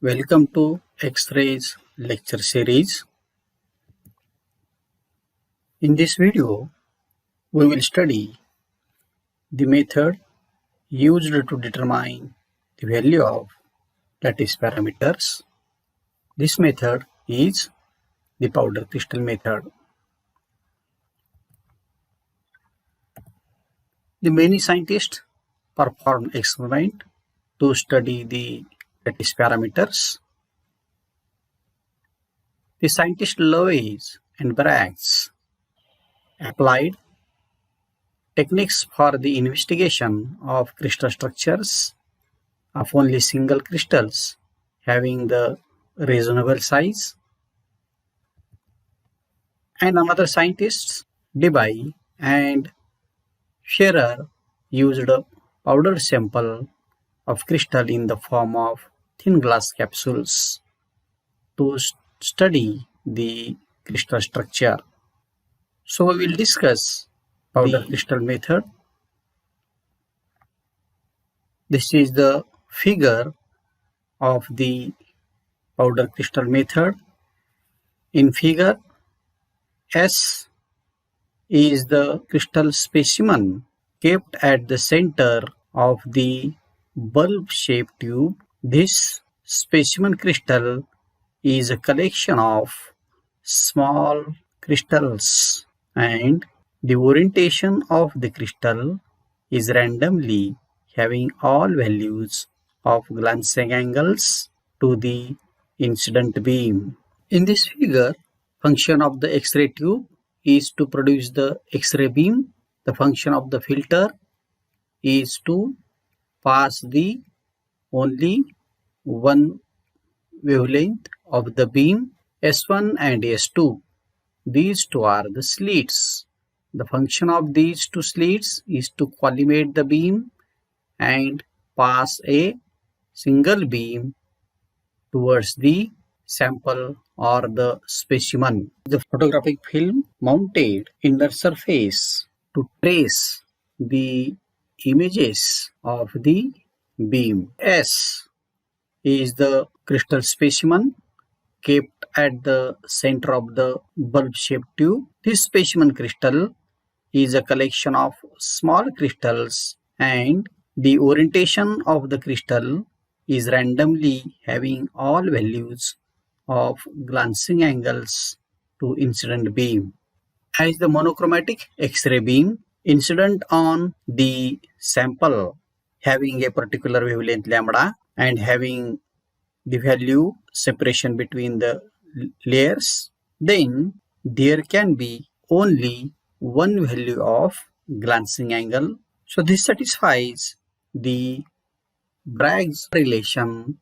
Welcome to X-rays lecture series. In this video, we will study the method used to determine the value of lattice parameters. This method is the powder crystal method. The many scientists perform experiment to study the lattice parameters. The scientists Lewis and Bragg applied techniques for the investigation of crystal structures of only single crystals having the reasonable size. And another scientists, Debye and Scherer, used a powdered sample of crystal in the form of thin glass capsules to study the crystal structure. So we will discuss powder crystal method. This is the figure of the powder crystal method. In figure, S is the crystal specimen kept at the center of the bulb-shaped tube. This specimen crystal is a collection of small crystals, and the orientation of the crystal is randomly having all values of glancing angles to the incident beam. In this figure, function of the X-ray tube is to produce the X-ray beam. The function of the filter is to pass the only one wavelength of the beam, S1 and S2. These two are the slits. The function of these two slits is to collimate the beam and pass a single beam towards the sample or the specimen. The photographic film mounted in the surface to trace the images of the beam. S is the crystal specimen kept at the center of the bulb-shaped tube. This specimen crystal is a collection of small crystals, and the orientation of the crystal is randomly having all values of glancing angles to incident beam. As the monochromatic X-ray beam incident on the sample having a particular wavelength lambda and having the value separation between the layers, then there can be only one value of glancing angle. So this satisfies the Bragg's relation,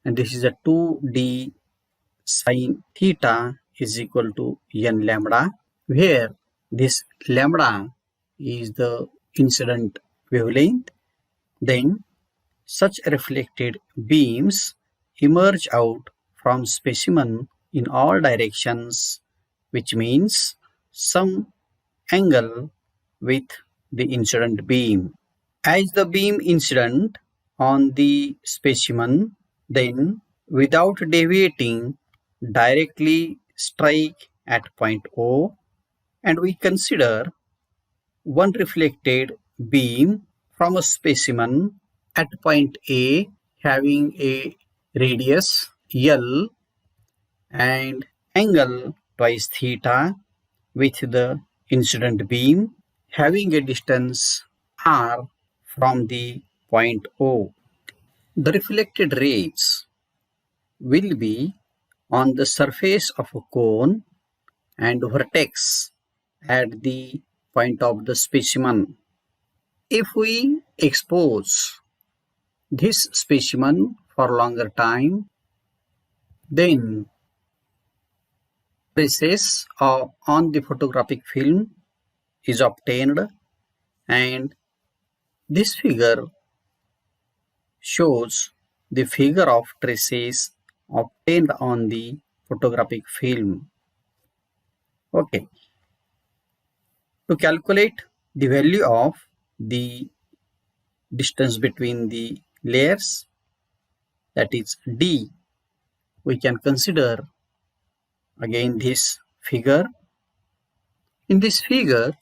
and this is a 2d sine theta is equal to n lambda, where this lambda is the incident wavelength. Then such reflected beams emerge out from specimen in all directions, which means some angle with the incident beam. As the beam incident on the specimen, then without deviating directly strike at point O, and we consider one reflected beam from a specimen at point A having a radius L and angle twice theta with the incident beam having a distance r from the point O. The reflected rays will be on the surface of a cone and vertex at the point of the specimen. If we expose this specimen for longer time, then traces on the photographic film is obtained, and this figure shows the figure of traces obtained on the photographic film. Okay. To calculate the value of the distance between the layers, that is d, we can consider again this figure. In this figure,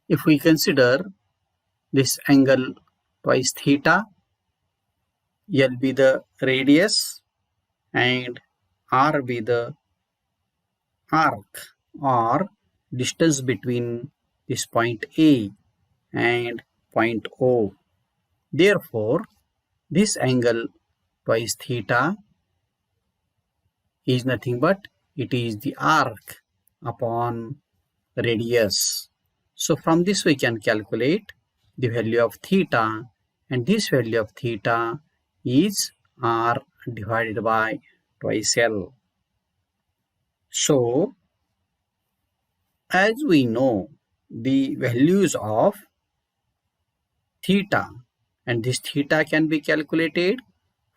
if we consider this angle twice theta, L be the radius and R be the arc or distance between this point A and point O. Therefore, this angle twice theta is nothing but it is the arc upon radius. So from this we can calculate the value of theta, and this value of theta is r divided by twice L. So as we know the values of theta, and this theta can be calculated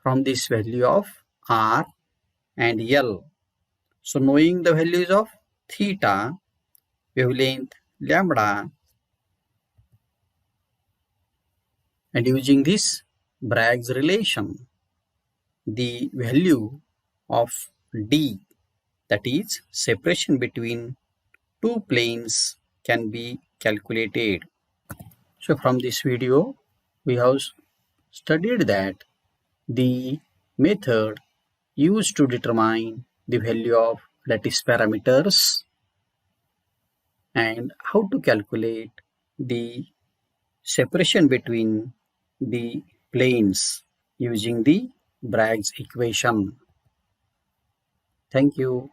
from this value of r and L. So knowing the values of theta, wavelength, lambda, and using this Bragg's relation, the value of D, that is separation between two planes, can be calculated. So from this video, we have studied that the method used to determine the value of lattice parameters and how to calculate the separation between the planes using the Bragg's equation. Thank you.